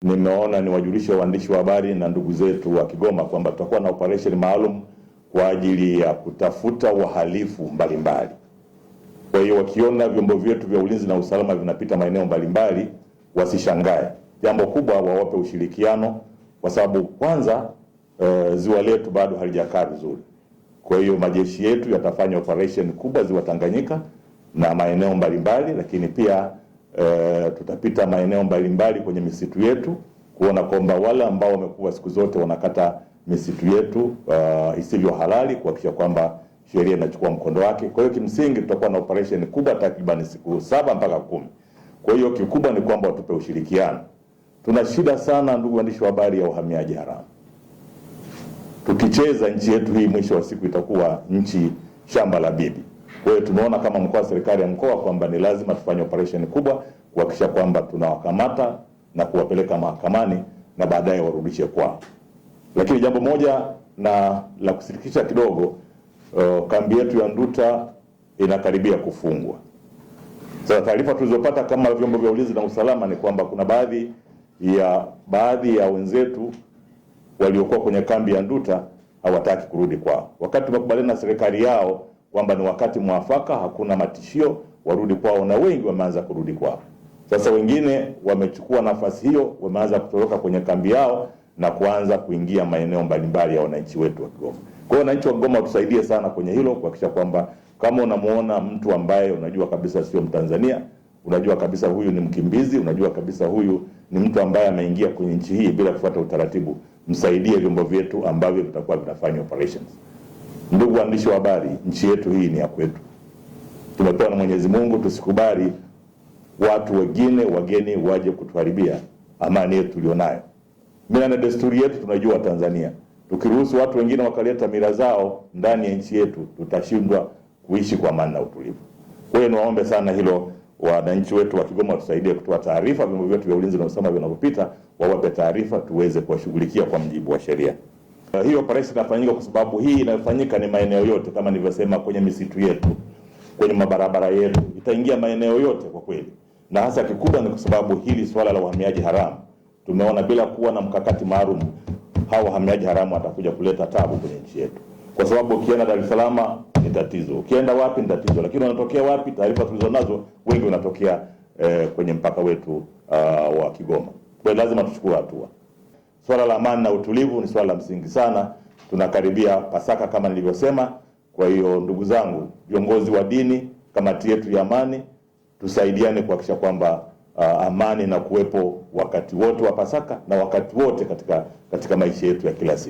Nimeona niwajulishe waandishi wa habari na ndugu zetu wa Kigoma kwamba tutakuwa na operation maalum kwa ajili ya kutafuta wahalifu mbalimbali. Kwa hiyo wakiona vyombo vyetu vya ulinzi na usalama vinapita maeneo mbalimbali wasishangae. Jambo kubwa wawape ushirikiano, kwa sababu kwanza ziwa letu bado halijakaa vizuri. Kwa hiyo majeshi yetu yatafanya operation kubwa ziwa Tanganyika na maeneo mbalimbali, lakini pia tutapita maeneo mbalimbali kwenye misitu yetu kuona kwamba wale ambao wamekuwa siku zote wanakata misitu yetu isivyo halali, kuhakikisha kwamba sheria inachukua mkondo wake. Kwa hiyo kimsingi tutakuwa na operation kubwa takriban siku 7 mpaka 10. Kwa hiyo kikubwa ni kwamba watupe ushirikiano. Tuna shida sana, ndugu waandishi wa habari, ya uhamiaji haramu. Tukicheza nchi yetu hii, mwisho wa siku itakuwa nchi shamba la bibi. Kwa hiyo tumeona kama mkoa, serikali ya mkoa, kwamba ni lazima tufanye operation kubwa kuhakikisha kwamba tunawakamata na kuwapeleka mahakamani na baadaye warudishe kwao. Lakini jambo moja na la kusikitisha kidogo, kambi yetu ya Nduta inakaribia kufungwa. Sasa taarifa tulizopata kama vyombo vya ulinzi na usalama ni kwamba kuna baadhi ya wenzetu waliokuwa kwenye kambi ya Nduta hawataki kurudi kwao. Wakati tumekubaliana na serikali yao kwamba ni wakati mwafaka, hakuna matishio, warudi kwao, na wengi wameanza kurudi kwao. Sasa wengine wamechukua nafasi hiyo, wameanza kutoroka kwenye kambi yao na kuanza kuingia maeneo mbalimbali ya wananchi wetu wa Kigoma. Kwa hiyo wananchi wa Kigoma tusaidie sana kwenye hilo, kuhakikisha kwamba kama unamuona mtu ambaye unajua kabisa sio Mtanzania, unajua kabisa huyu ni mkimbizi, unajua kabisa huyu ni mtu ambaye ameingia kwenye nchi hii bila kufuata utaratibu, msaidie vyombo vyetu ambavyo vitakuwa vinafanya operations. Ndugu waandishi wa habari, nchi yetu hii ni ya kwetu. Tumepewa na Mwenyezi Mungu, tusikubali watu wageni waje kutuharibia amani yetu tulionayo. Mila na desturi yetu tunajua Tanzania. Tukiruhusu watu wengine wakaleta mila zao ndani ya nchi yetu, tutashindwa kuishi kwa amani na utulivu. Kwa hiyo niwaombe sana hilo, wananchi wetu wa Kigoma tusaidie kutoa taarifa, vyombo vyetu vya ulinzi na usalama vinapopita wawape taarifa tuweze kuwashughulikia kwa mujibu wa sheria. Hiyo operation inafanyika kwa sababu hii inafanyika ni maeneo yote, kama nilivyosema, kwenye misitu yetu, kwenye mabarabara yetu, itaingia maeneo yote kwa kweli. Na hasa kikubwa ni kwa sababu hili swala la uhamiaji haramu tumeona bila kuwa na mkakati maalum, hao wahamiaji haramu watakuja kuleta tabu kwenye nchi yetu. Kwa sababu ukienda Dar es Salaam ni tatizo, ukienda wapi ni tatizo, lakini wanatokea wapi? Taarifa tulizonazo wengi wanatokea kwenye mpaka wetu wa Kigoma. Kwa hiyo lazima tuchukue hatua. Swala la amani na utulivu ni swala la msingi sana. Tunakaribia Pasaka kama nilivyosema. Kwa hiyo ndugu zangu, viongozi wa dini, kamati yetu ya amani, tusaidiane kuhakikisha kwamba amani na kuwepo wakati wote wa Pasaka na wakati wote katika maisha yetu ya kila siku.